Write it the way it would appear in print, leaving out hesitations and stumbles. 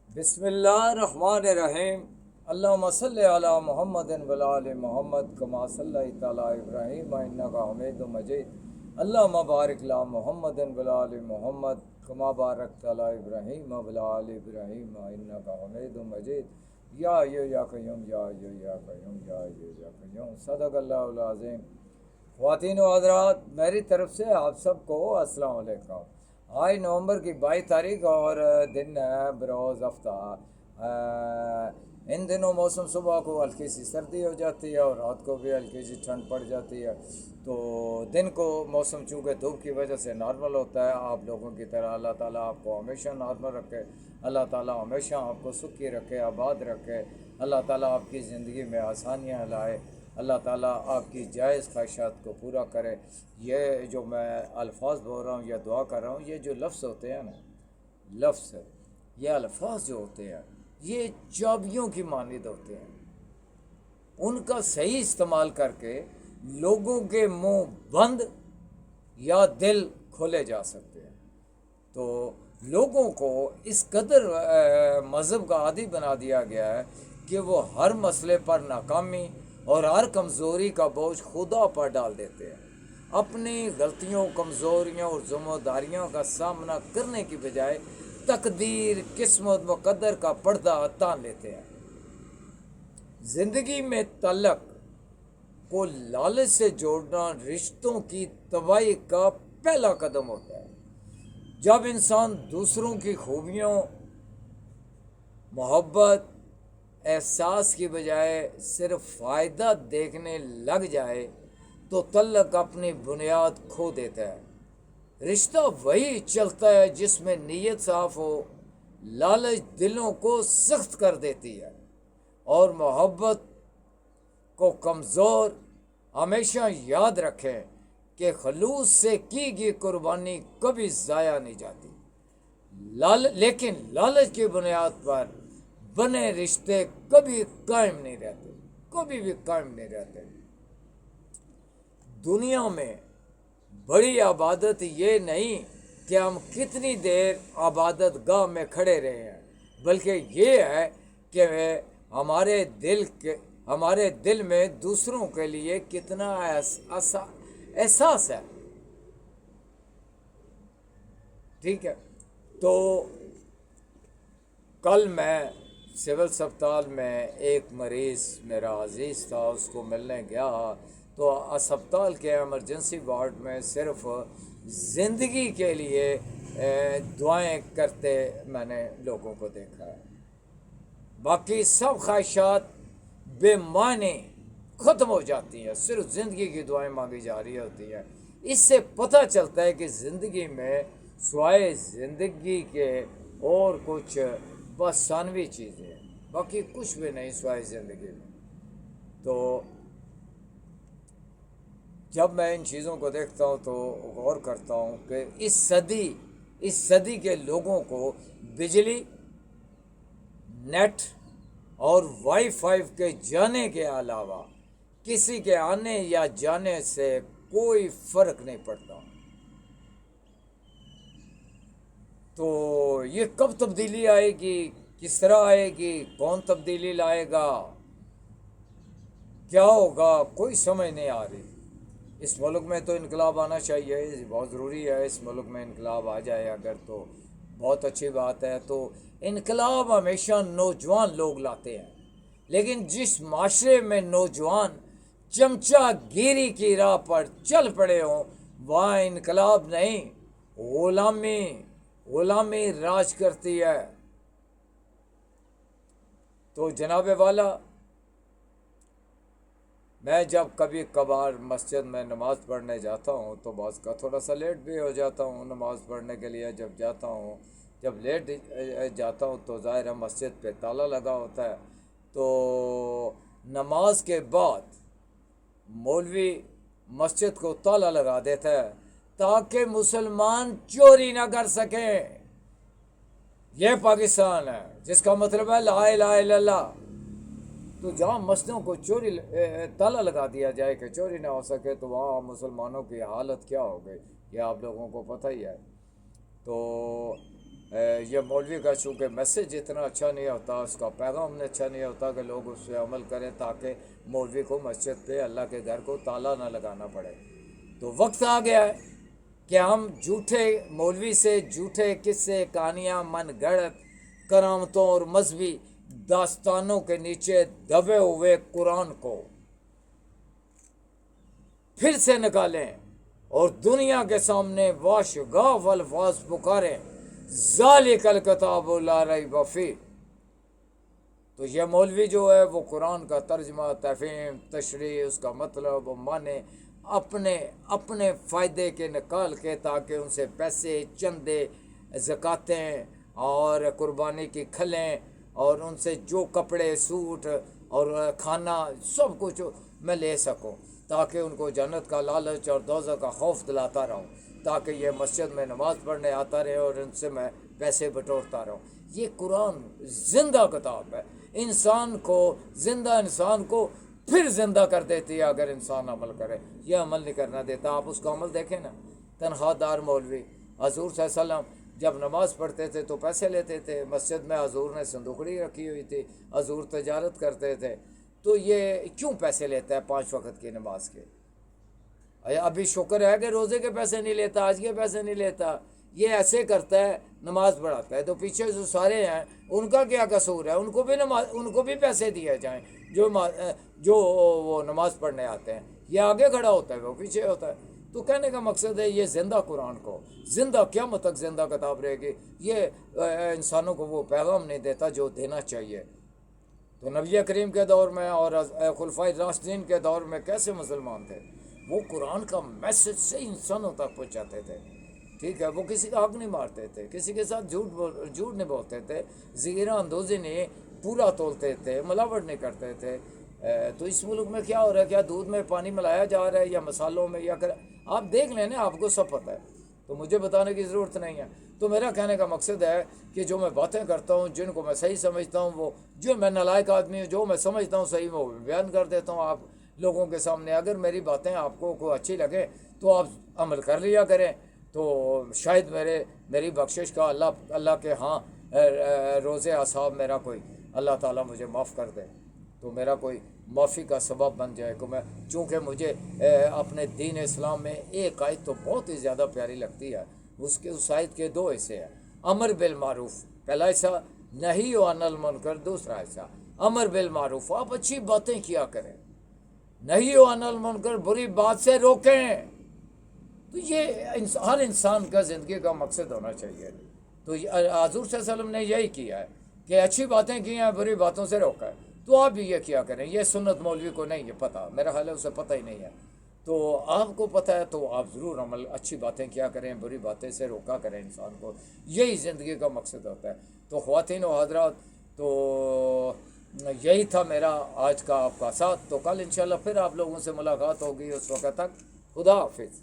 بسم اللہ الرحمن الرحیم۔ اللہم صلی علی محمد وعلی آل محمد کما صلیت علی ابراہیم انک حمید مجید۔ اللہم بارک علی محمد وعلی آل محمد کما بارکت علی ابراہیم وعلی آل ابراہیم انک حمید مجید۔ یا حی یا قیوم یا حی یا قیوم یا حی یا قیوم، صدق اللہ العظیم۔ خواتین و حضرات، میری طرف سے آپ سب کو السلام علیکم۔ آج نومبر کی 22 تاریخ اور دن ہے بروز ہفتہ۔ ان دنوں موسم صبح کو ہلکی سی سردی ہو جاتی ہے اور رات کو بھی ہلکی سی ٹھنڈ پڑ جاتی ہے، تو دن کو موسم چونکہ دھوپ کی وجہ سے نارمل ہوتا ہے آپ لوگوں کی طرح۔ اللہ تعالیٰ آپ کو ہمیشہ نارمل رکھے، اللہ تعالیٰ ہمیشہ آپ کو سکھی رکھے، آباد رکھے، اللہ تعالیٰ آپ کی زندگی میں آسانیاں لائے، اللہ تعالیٰ آپ کی جائز خواہشات کو پورا کرے۔ یہ جو میں الفاظ بول رہا ہوں یا دعا کر رہا ہوں، یہ جو لفظ ہوتے ہیں نا، لفظ یہ الفاظ جو ہوتے ہیں یہ چابیوں کی مانند ہوتے ہیں، ان کا صحیح استعمال کر کے لوگوں کے منہ بند یا دل کھولے جا سکتے ہیں۔ تو لوگوں کو اس قدر مذہب کا عادی بنا دیا گیا ہے کہ وہ ہر مسئلے پر ناکامی اور ہر کمزوری کا بوجھ خدا پر ڈال دیتے ہیں۔ اپنی غلطیوں، کمزوریوں اور ذمہ داریوں کا سامنا کرنے کی بجائے تقدیر، قسمت، مقدر کا پردہ تان لیتے ہیں۔ زندگی میں تعلق کو لالچ سے جوڑنا رشتوں کی تباہی کا پہلا قدم ہوتا ہے۔ جب انسان دوسروں کی خوبیوں، محبت، احساس کی بجائے صرف فائدہ دیکھنے لگ جائے تو تعلق اپنی بنیاد کھو دیتا ہے۔ رشتہ وہی چلتا ہے جس میں نیت صاف ہو، لالچ دلوں کو سخت کر دیتی ہے اور محبت کو کمزور۔ ہمیشہ یاد رکھیں کہ خلوص سے کی گئی قربانی کبھی ضائع نہیں جاتی، لیکن لالچ کی بنیاد پر بنے رشتے کبھی قائم نہیں رہتے، کبھی بھی قائم نہیں رہتے۔ دنیا میں بڑی عبادت یہ نہیں کہ ہم کتنی دیر عبادت گاہ میں کھڑے رہے ہیں، بلکہ یہ ہے کہ ہمارے دل میں دوسروں کے لیے کتنا احساس ہے۔ ٹھیک ہے، تو کل میں سول اسپتال میں ایک مریض میرا عزیز تھا، اس کو ملنے گیا تو اسپتال کے ایمرجنسی وارڈ میں صرف زندگی کے لیے دعائیں کرتے میں نے لوگوں کو دیکھا ہے، باقی سب خواہشات بے معنی ختم ہو جاتی ہیں، صرف زندگی کی دعائیں مانگی جا رہی ہوتی ہیں۔ اس سے پتہ چلتا ہے کہ زندگی میں سوائے زندگی کے اور کچھ بس ثانوی چیزیں ہیں، باقی کچھ بھی نہیں سوائے زندگی میں۔ تو جب میں ان چیزوں کو دیکھتا ہوں تو غور کرتا ہوں کہ اس صدی کے لوگوں کو بجلی، نیٹ اور وائی فائی کے جانے کے علاوہ کسی کے آنے یا جانے سے کوئی فرق نہیں پڑتا۔ تو یہ کب تبدیلی آئے گی، کس طرح آئے گی، کون تبدیلی لائے گا، کیا ہوگا، کوئی سمجھ نہیں آ رہی۔ اس ملک میں تو انقلاب آنا چاہیے، بہت ضروری ہے اس ملک میں انقلاب آ جائے اگر تو بہت اچھی بات ہے۔ تو انقلاب ہمیشہ نوجوان لوگ لاتے ہیں، لیکن جس معاشرے میں نوجوان چمچہ گیری کی راہ پر چل پڑے ہوں وہاں انقلاب نہیں، غلامی راج کرتی ہے۔ تو جناب والا، میں جب کبھی کبھار مسجد میں نماز پڑھنے جاتا ہوں تو بعض کا تھوڑا سا لیٹ بھی ہو جاتا ہوں نماز پڑھنے کے لیے۔ جب جاتا ہوں، جب لیٹ جاتا ہوں تو ظاہر ہے مسجد پہ تالا لگا ہوتا ہے، تو نماز کے بعد مولوی مسجد کو تالا لگا دیتا ہے تاکہ مسلمان چوری نہ کر سکیں۔ یہ پاکستان ہے جس کا مطلب ہے لا الہ الا اللہ۔ تو جہاں مسجدوں کو تالا لگا دیا جائے کہ چوری نہ ہو سکے تو وہاں مسلمانوں کی حالت کیا ہو گئی، یہ آپ لوگوں کو پتہ ہی ہے۔ تو یہ مولوی کا چونکہ میسیج اتنا اچھا نہیں ہوتا، اس کا پیغام اچھا نہیں ہوتا کہ لوگ اس پہ عمل کریں، تاکہ مولوی کو مسجد پہ اللہ کے گھر کو تالا نہ لگانا پڑے۔ تو وقت آ گیا ہے کہ ہم جھوٹے مولوی سے جھوٹے قصے، کہانیاں، من گڑت کرامتوں اور مذہبی داستانوں کے نیچے دبے ہوئے قرآن کو پھر سے نکالیں اور دنیا کے سامنے واشگاف الفاظ پکاریں، ذالک الکتاب لا ریب فیہ۔ تو یہ مولوی جو ہے وہ قرآن کا ترجمہ، تفہیم، تشریح، اس کا مطلب و معنی اپنے فائدے کے نکال کے، تاکہ ان سے پیسے، چندے، زکاتیں اور قربانی کی کھلیں، اور ان سے جو کپڑے، سوٹ اور کھانا سب کچھ میں لے سکوں، تاکہ ان کو جنت کا لالچ اور دوزخ کا خوف دلاتا رہوں، تاکہ یہ مسجد میں نماز پڑھنے آتا رہے اور ان سے میں پیسے بٹورتا رہوں۔ یہ قرآن زندہ کتاب ہے، زندہ انسان کو پھر زندہ کر دیتی ہے اگر انسان عمل کرے۔ یہ عمل نہیں کرنا دیتا۔ آپ اس کا عمل دیکھیں نا، تنخواہ دار مولوی، حضور صلی اللہ علیہ وسلم جب نماز پڑھتے تھے تو پیسے لیتے تھے، مسجد میں حضور نے صندوقڑی رکھی ہوئی تھی، حضور تجارت کرتے تھے، تو یہ کیوں پیسے لیتا ہے 5 وقت کی نماز کے؟ ابھی شکر ہے کہ روزے کے پیسے نہیں لیتا، آج کے پیسے نہیں لیتا، یہ ایسے کرتا ہے، نماز پڑھاتا ہے، تو پیچھے جو سارے ہیں ان کا کیا قصور ہے؟ ان کو بھی پیسے دیے جائیں جو وہ نماز پڑھنے آتے ہیں۔ یہ آگے کھڑا ہوتا ہے، وہ پیچھے ہوتا ہے۔ تو کہنے کا مقصد ہے یہ زندہ قرآن کو زندہ قیامت تک زندہ کتاب رہے گی۔ یہ انسانوں کو وہ پیغام نہیں دیتا جو دینا چاہیے۔ تو نبی کریم کے دور میں اور خلفائے راشدین کے دور میں کیسے مسلمان تھے؟ وہ قرآن کا میسج سے انسانوں تک پہنچاتے تھے، ٹھیک ہے؟ وہ کسی کا حق نہیں مارتے تھے، کسی کے ساتھ جھوٹ نہیں بولتے تھے، زیرہ اندوزی نہیں پورا تولتے تھے، ملاوٹ نہیں کرتے تھے۔ تو اس ملک میں کیا ہو رہا ہے؟ کیا دودھ میں پانی ملایا جا رہا ہے یا مسالوں میں، یا آپ دیکھ لیں نا، آپ کو سب پتہ ہے، تو مجھے بتانے کی ضرورت نہیں ہے۔ تو میرا کہنے کا مقصد ہے کہ جو میں باتیں کرتا ہوں، جن کو میں صحیح سمجھتا ہوں، وہ جو میں نالائق آدمی ہوں، جو میں سمجھتا ہوں صحیح، وہ بیان کر دیتا ہوں آپ لوگوں کے سامنے۔ اگر میری باتیں آپ کو اچھی لگے تو آپ عمل کر لیا کریں، تو شاید میری بخشش کا اللہ کے ہاں روز اصحاب میرا کوئی اللہ تعالیٰ مجھے معاف کر دے، تو میرا کوئی معافی کا سبب بن جائے کہ میں، چونکہ مجھے اپنے دین اسلام میں ایک آیت تو بہت ہی زیادہ پیاری لگتی ہے۔ اس آیت کے 2 حصے ہیں۔ امر بالمعروف پہلا حصہ، نہی عن المنکر دوسرا حصہ۔ امر بالمعروف، آپ اچھی باتیں کیا کریں، نہی عن المنکر بری بات سے روکیں۔ تو یہ ہر انسان کا زندگی کا مقصد ہونا چاہیے۔ تو حضور صلی اللہ علیہ وسلم نے یہی کیا ہے کہ اچھی باتیں کی ہیں، بری باتوں سے روکا ہے۔ تو آپ بھی یہ کیا کریں۔ یہ سنت مولوی کو نہیں ہے پتہ، میرا خیال ہے اسے پتہ ہی نہیں ہے۔ تو آپ کو پتہ ہے تو آپ ضرور اچھی باتیں کیا کریں، بری باتیں سے روکا کریں انسان کو۔ یہی زندگی کا مقصد ہوتا ہے۔ تو خواتین و حضرات، تو یہی تھا میرا آج کا آپ کا ساتھ۔ تو کل انشاءاللہ پھر آپ لوگوں سے ملاقات ہوگی، اس وقت تک خدا حافظ۔